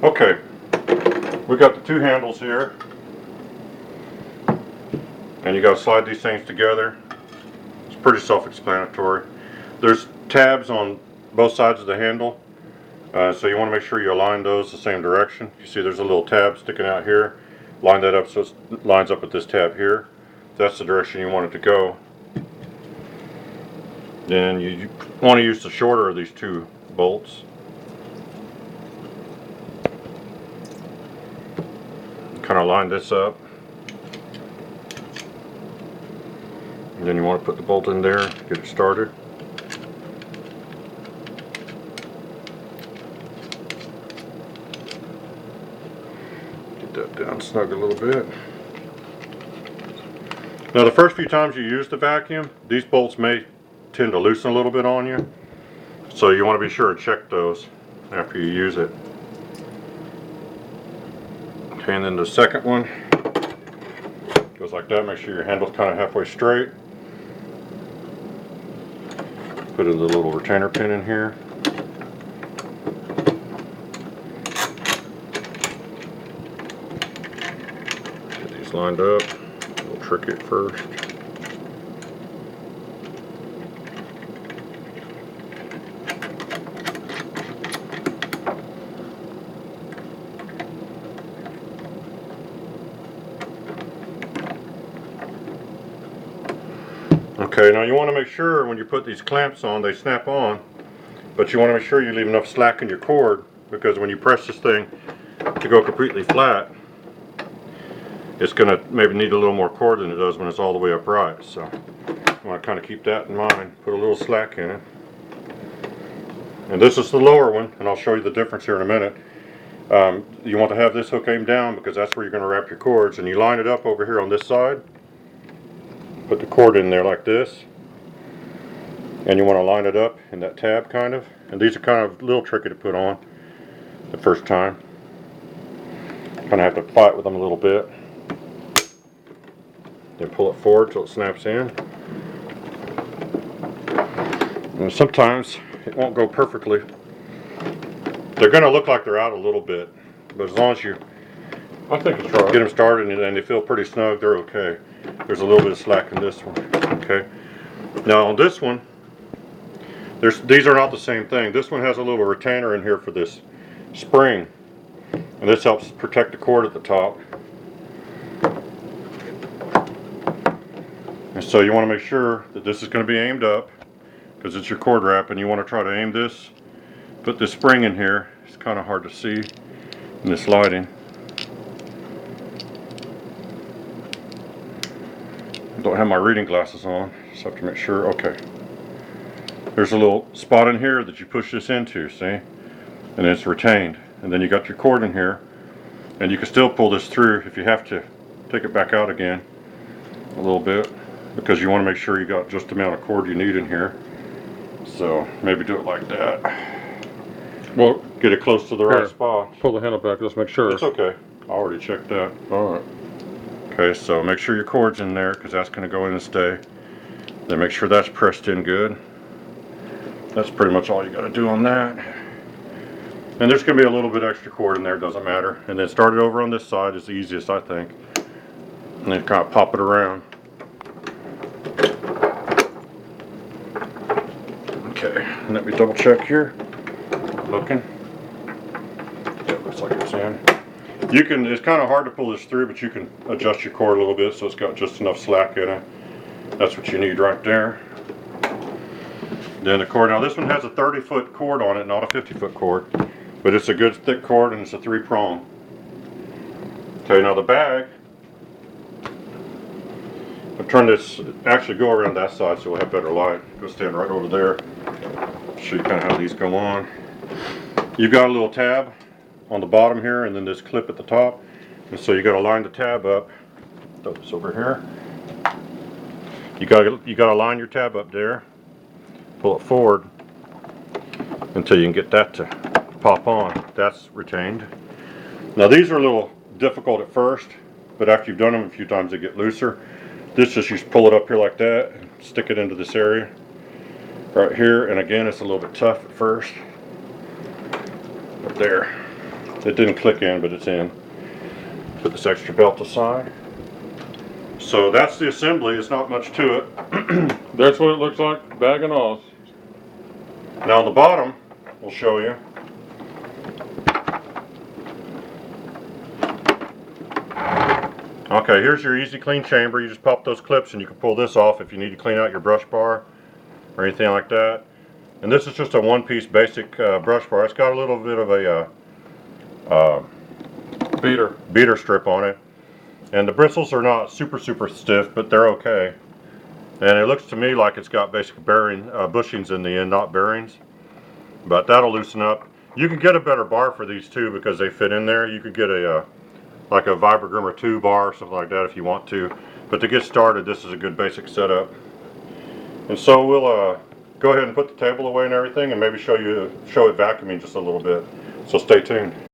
Okay, we got the two handles here, and you got to slide these things together. It's pretty self-explanatory. There's tabs on both sides of the handle, so you want to make sure you align those the same direction. You see there's a little tab sticking out here. Line that up so it lines up with this tab here. That's the direction you want it to go. Then you want to use the shorter of these two bolts. Kind of line this up. And then you want to put the bolt in there, get it started. Get that down snug a little bit. Now the first few times you use the vacuum, these bolts may tend to loosen a little bit on you. So you want to be sure to check those after you use it. Okay, and then the second one goes like that. Make sure your handle's kind of halfway straight. Put in the little retainer pin in here. Get these lined up. A little tricky at first. Okay, now you want to make sure when you put these clamps on, they snap on, but you want to make sure you leave enough slack in your cord, because when you press this thing to go completely flat, it's going to maybe need a little more cord than it does when it's all the way upright. So you want to kind of keep that in mind. Put a little slack in it. And this is the lower one, and I'll show you the difference here in a minute. You want to have this hook aimed down because that's where you're going to wrap your cords, and you line it up over here on this side. Put the cord in there like this, and you want to line it up in that tab kind of, and these are kind of a little tricky to put on the first time. Kind of have to fight with them a little bit. Then pull it forward till it snaps in. And sometimes it won't go perfectly. They're going to look like they're out a little bit, but as long as you I think it's right. get them started and they feel pretty snug, they're okay. There's a little bit of slack in this one. Okay. Now on this one, these are not the same thing. This one has a little retainer in here for this spring, and this helps protect the cord at the top. And so you want to make sure that this is going to be aimed up, because it's your cord wrap, and you want to try to aim this. Put this spring in here. It's kind of hard to see in this lighting. I don't have my reading glasses on, just have to make sure. Okay. There's a little spot in here that you push this into, see? And it's retained. And then you got your cord in here, and you can still pull this through if you have to take it back out again a little bit, because you want to make sure you got just the amount of cord you need in here. So maybe do it like that. Well, Get it close to the right spot. pull the handle back. Let's make sure. It's okay. I already checked that. All right. Okay, so make sure your cord's in there, because that's going to go in and stay. Then make sure that's pressed in good. That's pretty much all you got to do on that. And there's going to be a little bit extra cord in there, doesn't matter. And then start it over on this side is the easiest, I think. And then kind of pop it around. Okay, let me double check here. Looking. Yeah, looks like it's in. You can, it's kind of hard to pull this through, but you can adjust your cord a little bit so it's got just enough slack in it. That's what you need right there. Then the cord, now this one has a 30-foot cord on it, not a 50-foot cord, but it's a good thick cord and it's a 3-prong. Okay, now the bag, I'll turn this, actually go around that side so we'll have better light. Go stand right over there. Show you kind of how these go on. You've got a little tab on the bottom here, and then this clip at the top, and so you got to line the tab up. Throw this over here. You got to line your tab up there. Pull it forward until you can get that to pop on. That's retained. Now these are a little difficult at first, but after you've done them a few times, they get looser. This just, you pull it up here like that and stick it into this area right here, and again it's a little bit tough at first, but there. It didn't click in, but it's in. Put this extra belt aside. So that's the assembly. It's not much to it. That's what it looks like, bag and all. Now on the bottom, we'll show you. Okay, here's your easy clean chamber. You just pop those clips and you can pull this off if you need to clean out your brush bar or anything like that. And this is just a one-piece basic brush bar. It's got a little bit of a beater strip on it. And the bristles are not super stiff, but they're okay. And it looks to me like it's got basic bearing bushings in the end, not bearings. But that'll loosen up. You can get a better bar for these too because they fit in there. You could get a like a Vibra-Grummer 2 bar or something like that if you want to. But to get started, this is a good basic setup. And so we'll go ahead and put the table away and everything, and maybe show it vacuuming just a little bit. So stay tuned.